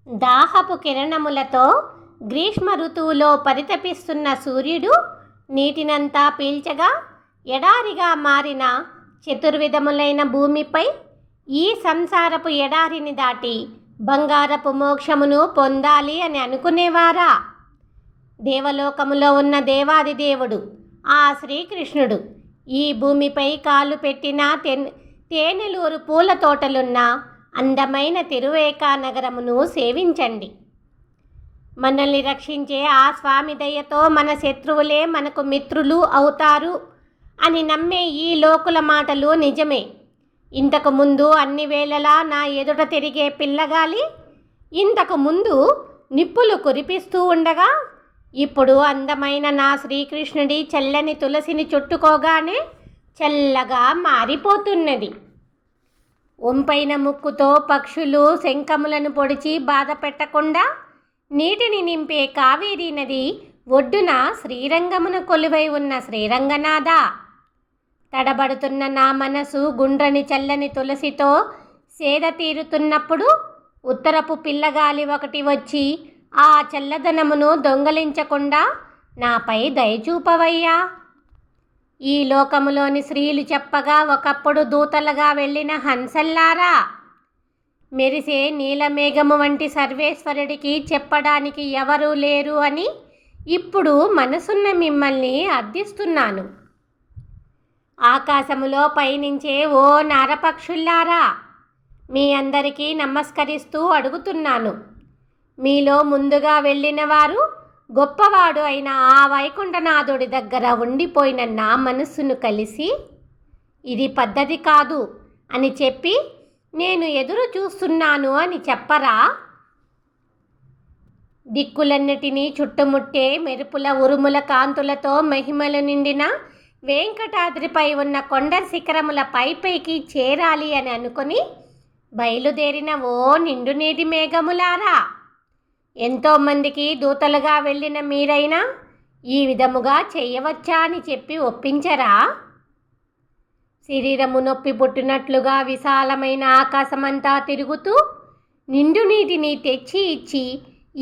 దాహపు కిరణములతో గ్రీష్మ ఋతువులో పరితపిస్తున్న సూర్యుడు నీటినంతా పీల్చగా ఎడారిగా మారిన చతుర్విధములైన భూమిపై ఈ సంసారపు ఎడారిని దాటి బంగారపు మోక్షమును పొందాలి అని అనుకునేవారా? దేవలోకములో ఉన్న దేవాది దేవుడు ఆ శ్రీకృష్ణుడు ఈ భూమిపై కాలు పెట్టిన తేనెలూరు పూల తోటలున్న అందమైన తిరువేకా నగరమును సేవించండి. మనల్ని రక్షించే ఆ స్వామి దయతో మన శత్రువులే మనకు మిత్రులు అవుతారు అని నమ్మే ఈ లోకుల మాటలు నిజమే. ఇంతకు ముందు అన్ని వేళలా నా ఎదుట తిరిగే పిల్లగాలి ఇంతకు ముందు నిప్పులు కురిపిస్తూ ఉండగా ఇప్పుడు అందమైన నా శ్రీకృష్ణుడి చల్లని తులసిని చుట్టుకోగానే చల్లగా మారిపోతున్నది. ఒంపైన ముక్కుతో పక్షులు శంఖములను పొడిచి బాధ పెట్టకుండా నీటిని నింపే కావేరీ నది ఒడ్డున శ్రీరంగమున కొలువై ఉన్న శ్రీరంగనాథ, తడబడుతున్న నా మనసు గుండ్రని చల్లని తులసితో సేద తీరుతున్నప్పుడు ఉత్తరపు పిల్లగాలి ఒకటి వచ్చి ఆ చల్లదనమును దొంగలించకుండా నాపై దయచూపవయ్యా. ఈ లోకములోని స్త్రీలు చెప్పగా ఒకప్పుడు దూతలుగా వెళ్ళిన హంసల్లారా, మెరిసే నీలమేఘము వంటి సర్వేశ్వరుడికి చెప్పడానికి ఎవరూ లేరు అని ఇప్పుడు మనసున్న మిమ్మల్ని అర్థిస్తున్నాను. ఆకాశములో పయనించే ఓ నారపక్షుల్లారా, మీ అందరికీ నమస్కరిస్తూ అడుగుతున్నాను. మీలో ముందుగా వెళ్ళిన వారు గొప్పవాడు అయిన ఆ వైకుంఠనాథుడి దగ్గర ఉండిపోయిన నా మనస్సును కలిసి ఇది పద్ధతి కాదు అని చెప్పి నేను ఎదురు చూస్తున్నాను అని చెప్పరా? దిక్కులన్నిటినీ చుట్టుముట్టే మెరుపుల ఉరుముల కాంతులతో మహిమలు నిండిన వెంకటాద్రిపై ఉన్న కొండ శిఖరముల పైపైకి చేరాలి అని అనుకుని బయలుదేరిన ఓ నిండు నీటి మేఘములారా, ఎంతోమందికి దూతలుగా వెళ్ళిన మీరైనా ఈ విధముగా చేయవచ్చా అని చెప్పి ఒప్పించరా? శరీరము నొప్పి పుట్టినట్లుగా విశాలమైన ఆకాశమంతా తిరుగుతూ నిండు నీటిని తెచ్చి ఇచ్చి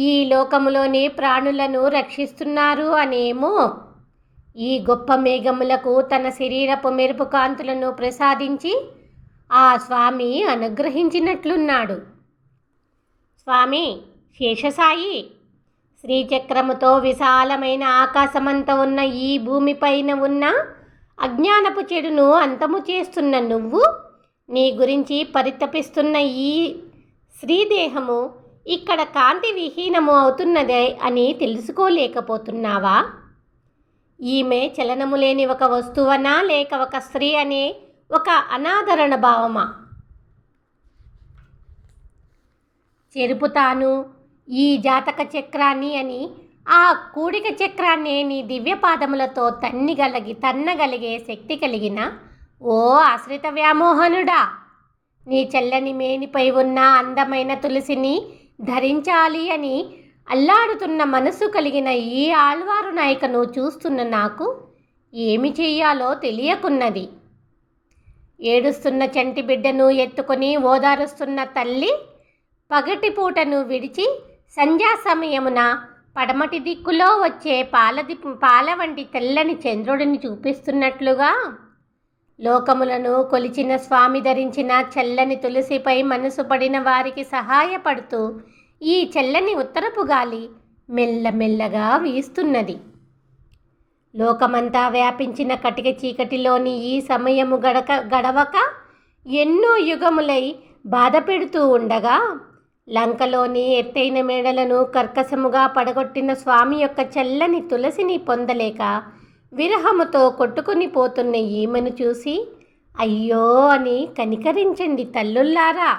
ఈ లోకములోని ప్రాణులను రక్షిస్తున్నారు అనేమో. ఈ గొప్ప మేఘములకు తన శరీరపు మెరుపు కాంతులను ప్రసాదించి ఆ స్వామి అనుగ్రహించినట్లున్నాడు. స్వామి శేషసాయి శ్రీచక్రముతో విశాలమైన ఆకాశమంతా ఉన్న ఈ భూమిపైన ఉన్న అజ్ఞానపు చెడును అంతము చేస్తున్న నువ్వు, నీ గురించి పరితపిస్తున్న ఈ శ్రీదేహము ఇక్కడ కాంతి విహీనము అవుతున్నదే అని తెలుసుకోలేకపోతున్నావా? ఈమె చలనము లేని ఒక వస్తువనా లేక ఒక స్త్రీ అనే ఒక అనాదరణ భావమా? చెరుపుతాను ఈ జాతక చక్రాన్ని అని ఆ కూడిక చక్రాన్ని నీ దివ్యపాదములతో తన్నగలిగే శక్తి కలిగిన ఓ ఆశ్రిత వ్యామోహనుడా, నీ చల్లని మేనిపై ఉన్న అందమైన తులసిని ధరించాలి అని అల్లాడుతున్న మనసు కలిగిన ఈ ఆళ్వారు నాయకను చూస్తున్న నాకు ఏమి చెయ్యాలో తెలియకున్నది. ఏడుస్తున్న చంటి బిడ్డను ఎత్తుకొని ఓదారుస్తున్న తల్లి పగటిపూటను విడిచి సంధ్యా సమయమున పడమటి దిక్కులో వచ్చే పాల వంటి తెల్లని చంద్రుడిని చూపిస్తున్నట్లుగా లోకములను కొలిచిన స్వామి ధరించిన చల్లని తులసిపై మనసు పడిన వారికి సహాయపడుతూ ఈ చల్లని ఉత్తరపు గాలి మెల్లమెల్లగా వీస్తున్నది. లోకమంతా వ్యాపించిన కటిక చీకటిలోని ఈ సమయము గడవక ఎన్నో యుగములై బాధ పెడుతూ ఉండగా లంకలోని ఎత్తైన మేడలను కర్కశముగా పడగొట్టిన స్వామి యొక్క చల్లని తులసిని పొందలేక విరహముతో కొట్టుకుని పోతున్న ఈమెను చూసి అయ్యో అని కనికరించండి తల్లుల్లారా.